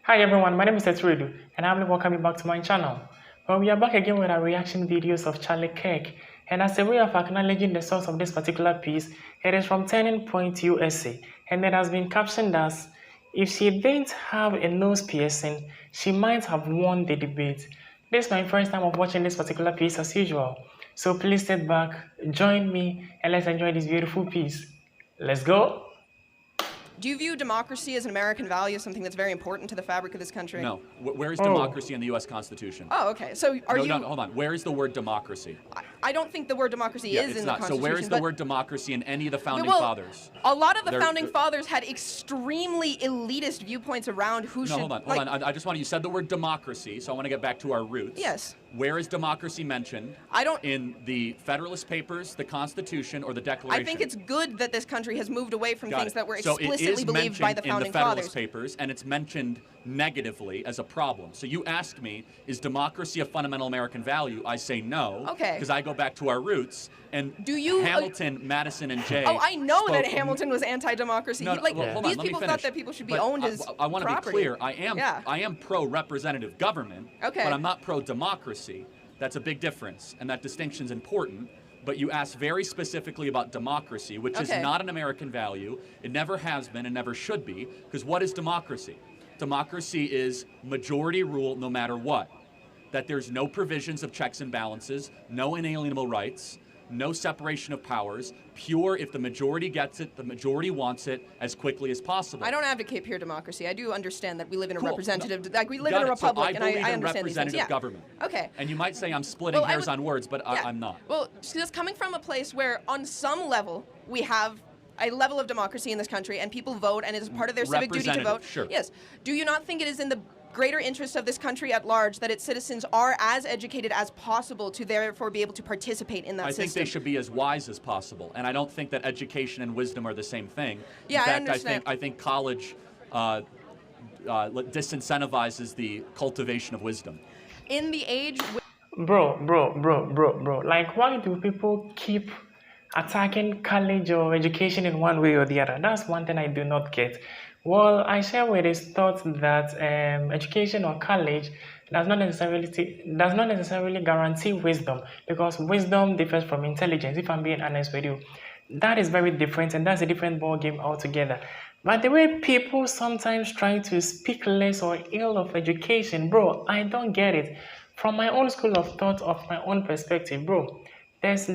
Hi everyone, my name is Etridu and I'm welcoming back to my channel. Well, we are back again with our reaction videos of Charlie Kirk, and as a way of acknowledging the source of this particular piece, it is from Turning Point USA, and it has been captioned as, "If she didn't have a nose piercing, she might have won the debate." This is my first time of watching this particular piece as usual, so please sit back, join me, and let's enjoy this beautiful piece. Let's go! Do you view democracy as an American value, something that's very important to the fabric of this country? No. Where is Oh. democracy in the U.S. Constitution? Oh, okay. So are no, you? No, hold on. Where is the word democracy? I don't think the word democracy is it's in not. the So Constitution. where is the word democracy in any of the founding well, fathers? A lot of the They're- founding fathers had extremely elitist viewpoints around who should. Hold on. I just want to. You said the word democracy, so I want to get back to our roots. Yes. Where is democracy mentioned? I don't. In the Federalist Papers, the Constitution, or the Declaration? I think it's good that this country has moved away from things that were So explicitly believed by the in founding the Federalist fathers. Papers, and it's mentioned negatively as a problem. So you asked me, is democracy a fundamental American value? I say no. Okay. Because I go back to our roots. And Do you? Hamilton, Madison, and Jay. Oh, I know that spoke- Hamilton was anti-democracy. No, Like well, hold on, these let me people thought finish. that people should be But owned as I want to be property. clear. I am Yeah. pro-representative government. Okay. But I'm not pro-democracy. That's a big difference, and that distinction's important. But you asked very specifically about democracy, which is Okay. not an American value. It never has been and never should be, because what is democracy? Democracy is majority rule no matter what. That there's no provisions of checks and balances, no inalienable rights, no separation of powers, pure if the majority gets it, the majority wants it as quickly as possible. I don't advocate pure democracy. I do understand that we live in a Cool. representative, like we live Got in a it. So republic, and I believe in understand these things. representative Yeah. government. Okay. And you might say I'm splitting Well, I hairs would- on words, but Yeah. I'm not. Well, just coming from a place where, on some level, we have a level of democracy in this country, and people vote, and it is part of their civic duty to vote. Representative, sure. Yes. Do you not think it is in the greater interest of this country at large that its citizens are as educated as possible to therefore be able to participate in that I system? think they should be as wise as possible, and I don't think that education and wisdom are the same thing. Yeah, in I fact, understand. I think college disincentivizes the cultivation of wisdom. In the age. Bro. Like, why do people keep attacking college or education in one way or the other? That's one thing I do not get. Well, I share with his thought that education or college does not necessarily guarantee wisdom, because wisdom differs from intelligence. If I'm being honest with you, that is very different, and that's a different ball game altogether. But the way people sometimes try to speak less or ill of education, bro, I don't get it. From my own school of thought, of my own perspective, bro, there's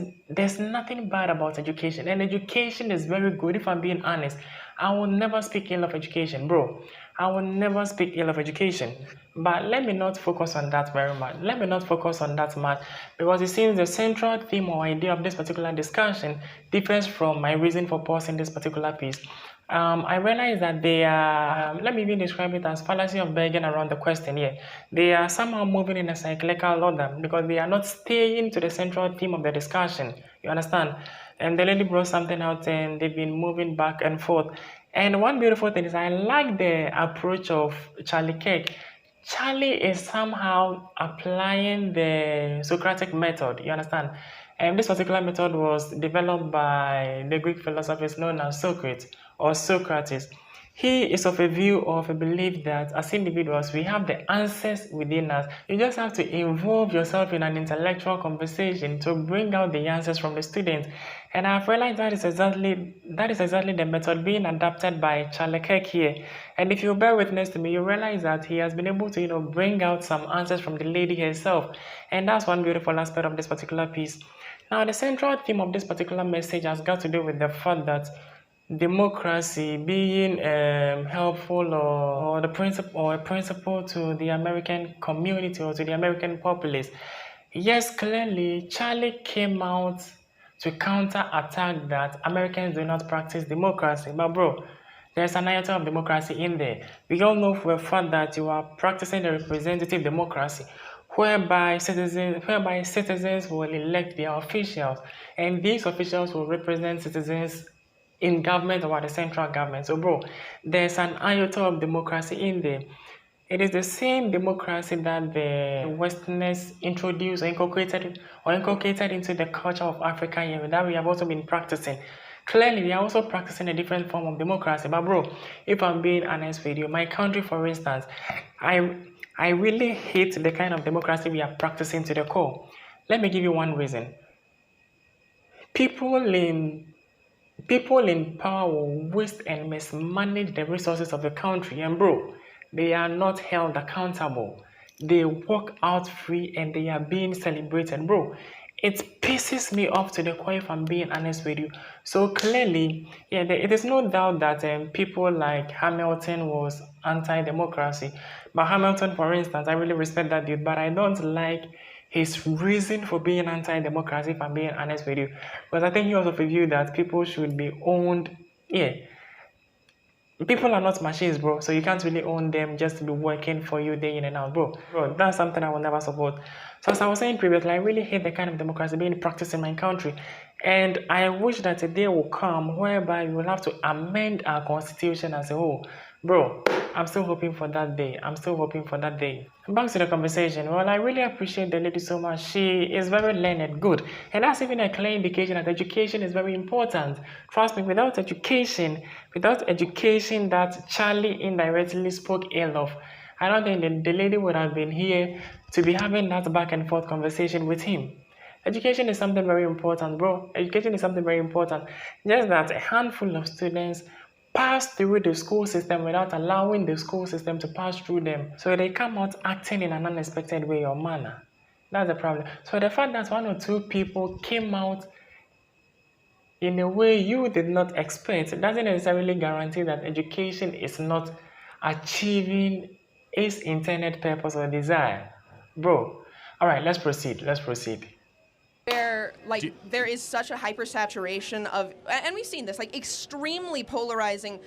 nothing bad about education, and education is very good. If I'm being honest, I will never speak ill of education, bro. I will never speak ill of education. But let me not focus on that very much. Let me not focus on that much, because it seems the central theme or idea of this particular discussion differs from my reason for pausing this particular piece. I realize that they are, let me even describe it as fallacy of begging around the question here. They are somehow moving in a cyclical order, because they are not staying to the central theme of the discussion. You understand? And the lady brought something out, and they've been moving back and forth. And one beautiful thing is, I like the approach of Charlie Kirk. Charlie is somehow applying the Socratic method. You understand? And this particular method was developed by the Greek philosophers known as Socrates or Socrates. He is of a view of a belief that as individuals, we have the answers within us. You just have to involve yourself in an intellectual conversation to bring out the answers from the students. And I've realized that is exactly the method being adapted by Charlie Kirk here. And if you bear witness to me, you realize that he has been able to, bring out some answers from the lady herself. And that's one beautiful aspect of this particular piece. Now, the central theme of this particular message has got to do with the fact that democracy being helpful, or the principle, or a principle to the American community or to the American populace. Yes, clearly Charlie came out to counter-attack that Americans do not practice democracy. But bro, there's an iota of democracy in there. We all know for a fact that you are practicing a representative democracy, whereby citizens will elect their officials, and these officials will represent citizens in government or at the central government. So bro, there's an iota of democracy in there. It is the same democracy that the Westerners introduced or inculcated into the culture of Africa here, that we have also been practicing. Clearly, they are also practicing a different form of democracy. But bro, if I'm being honest with you, my country, for instance, I really hate the kind of democracy we are practicing to the core. Let me give you one reason. People in People in power will waste and mismanage the resources of the country, and bro, they are not held accountable. They walk out free and they are being celebrated, bro. It pisses me off to the core if I'm being honest with you. So clearly, yeah, it is no doubt that people like Hamilton was anti-democracy. But Hamilton, for instance, I really respect that dude, but I don't like his reason for being anti-democracy, if I'm being honest with you. Because I think he also reviewed that people should be owned. Yeah, people are not machines, bro. So you can't really own them just to be working for you day in and out, bro. Bro, that's something I will never support. So as I was saying previously, I really hate the kind of democracy being practiced in my country. And I wish that a day will come whereby we will have to amend our constitution as a whole. Bro, I'm still hoping for that day. I'm still hoping for that day. Back to the conversation. Well, I really appreciate the lady so much. She is very learned, good. And that's even a clear indication that education is very important. Trust me, without education that Charlie indirectly spoke ill of, I don't think the lady would have been here to be having that back and forth conversation with him. Education is something very important, bro. Education is something very important. Just that a handful of students pass through the school system without allowing the school system to pass through them. So they come out acting in an unexpected way or manner. That's the problem. So the fact that one or two people came out in a way you did not expect doesn't necessarily guarantee that education is not achieving its intended purpose or desire. Bro, all right, let's proceed. Where there is such a hypersaturation of, and we've seen this, like extremely polarizing,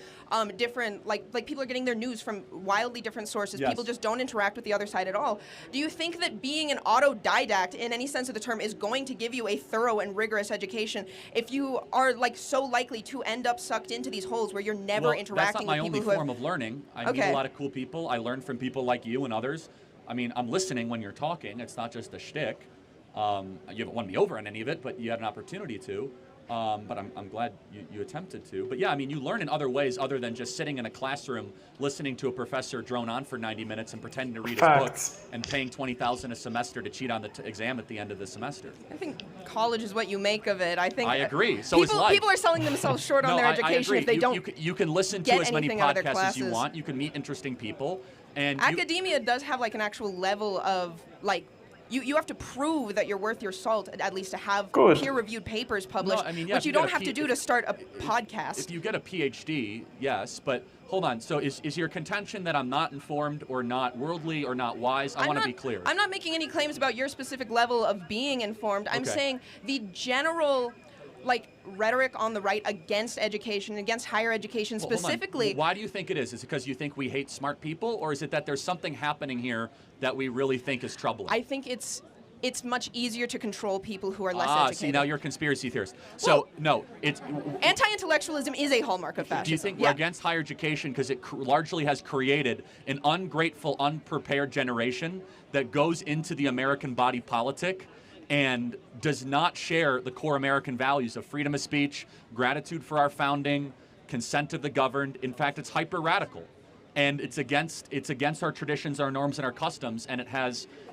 different, like people are getting their news from wildly different sources. Yes. People just don't interact with the other side at all. Do you think that being an autodidact in any sense of the term is going to give you a thorough and rigorous education if you are like so likely to end up sucked into these holes where you're never interacting with people who That's not my only form of learning. I meet a lot of cool people. I learn from people like you and others. I mean, I'm listening when you're talking. It's not just a shtick. You haven't won me over on any of it, but you had an opportunity to. But I'm glad you attempted to. But yeah, I mean, you learn in other ways other than just sitting in a classroom listening to a professor drone on for 90 minutes and pretending to read his book and paying $20,000 a semester to cheat on the exam at the end of the semester. I think college is what you make of it. I agree. So is life. People are selling themselves short on their education if they don't. You can listen to as many podcasts as you want. You can meet interesting people. And academia does have like an actual level of like. You have to prove that you're worth your salt, at least to have peer-reviewed papers published, which you don't have to do to start a podcast. If you get a PhD, yes, but hold on. So is your contention that I'm not informed or not worldly or not wise? I want to be clear. I'm not making any claims about your specific level of being informed. I'm saying the general rhetoric on the right against education, against higher education specifically. Why do you think it is? Is it because you think we hate smart people, or is it that there's something happening here that we really think is troubling? I think it's much easier to control people who are less educated. See, now you're a conspiracy theorist. So, no, it's... Anti-intellectualism is a hallmark of fascism. Do you think we're against higher education because it largely has created an ungrateful, unprepared generation that goes into the American body politic and does not share the core American values of freedom of speech, gratitude for our founding, consent of the governed? In fact, it's hyper-radical. And it's against our traditions, our norms, and our customs, and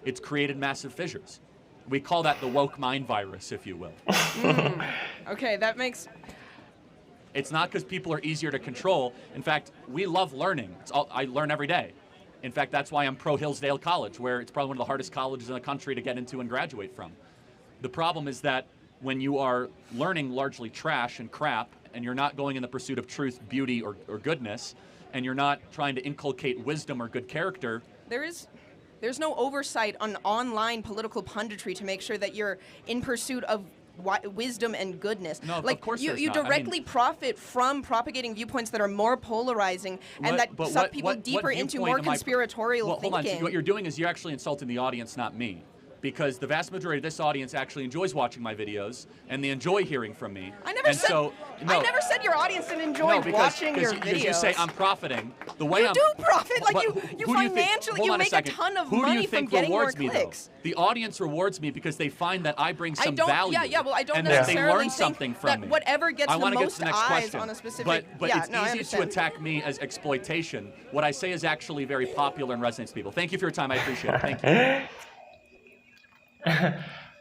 it's created massive fissures. We call that the woke mind virus, if you will. Okay, that makes... It's not because people are easier to control. In fact, we love learning. I learn every day. In fact, that's why I'm pro Hillsdale College, where it's probably one of the hardest colleges in the country to get into and graduate from. The problem is that when you are learning largely trash and crap, and you're not going in the pursuit of truth, beauty, or goodness, and you're not trying to inculcate wisdom or good character. There's no oversight on online political punditry to make sure that you're in pursuit of wisdom and goodness. No, of course there's you not. directly profit from propagating viewpoints that are more polarizing and that suck people deeper into more conspiratorial thinking. Hold on. What you're doing is you're actually insulting the audience, not me. because the vast majority of this audience actually enjoys watching my videos and they enjoy hearing from me. I never said your audience didn't enjoy watching your videos. You say I'm profiting. The way you do profit, like you who financially, you make a ton of money from getting more clicks. The audience rewards me because they find that I bring some value. Well, I don't and necessarily that they learn think something from that me. whatever gets the most eyes question. on a specific. But it's easy to attack me as exploitation. What I say is actually very popular and resonates with people. Thank you for your time. I appreciate it. Thank you.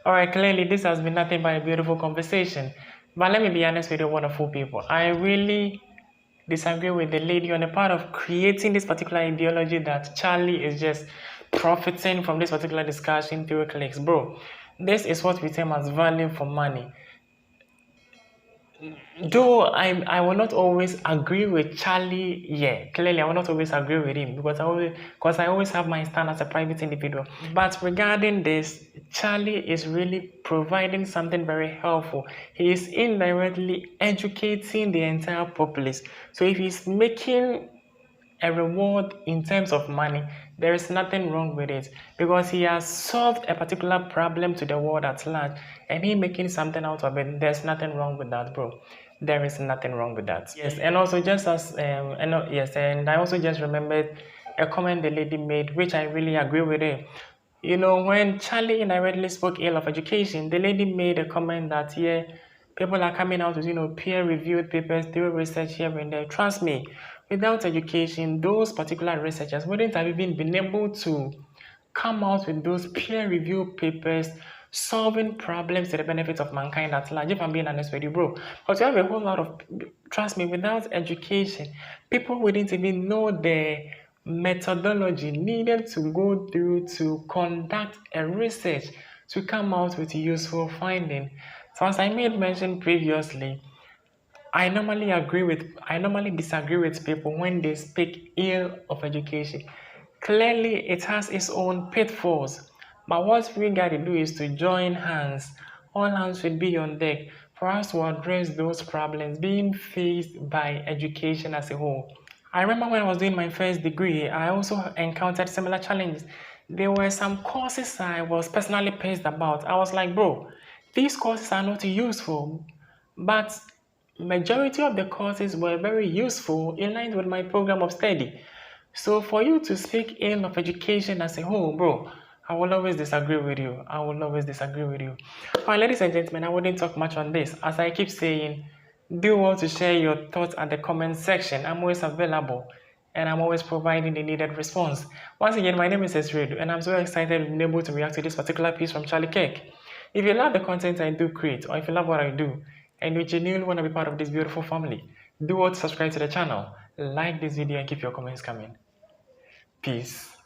All right, clearly this has been nothing but a beautiful conversation. But let me be honest with you, wonderful people. I really disagree with the lady on the part of creating this particular ideology that Charlie is just profiting from this particular discussion through clicks. Bro, this is what we term as value for money. Though I will not always agree with Charlie, clearly I will not always agree with him because I always have my stand as a private individual. But regarding this, Charlie is really providing something very helpful. He is indirectly educating the entire populace. So if he's making a reward in terms of money, there is nothing wrong with it because he has solved a particular problem to the world at large and he making something out of it. There's nothing wrong with that, bro. There is nothing wrong with that. Yes, and also just as and I also just remembered a comment the lady made, which I really agree with it. You know, when Charlie indirectly spoke ill of education, the lady made a comment that people are coming out with peer-reviewed papers, doing research here and there. Trust me, without education, those particular researchers wouldn't have even been able to come out with those peer-reviewed papers solving problems to the benefit of mankind at large, if I'm being honest with you, bro. Because you have a whole lot of, trust me, without education, people wouldn't even know the methodology needed to go through to conduct a research to come out with useful finding. So as I made mention previously, I normally disagree with people when they speak ill of education. Clearly, it has its own pitfalls. But what we got to do is to join hands. All hands should be on deck for us to address those problems being faced by education as a whole. I remember when I was doing my first degree, I also encountered similar challenges. There were some courses I was personally pissed about. I was like, bro, these courses are not useful. But majority of the courses were very useful in line with my program of study. So for you to speak ill of education as a whole, bro, I will always disagree with you. All right, ladies and gentlemen, I wouldn't talk much on this. As I keep saying, do want to share your thoughts at the comment section. I'm always available and I'm always providing the needed response. Once again, my name is Esredu and I'm so excited to be able to react to this particular piece from Charlie Kirk. If you love the content I do create, or if you love what I do, and you genuinely want to be part of this beautiful family, do what? Subscribe to the channel, like this video, and keep your comments coming. Peace.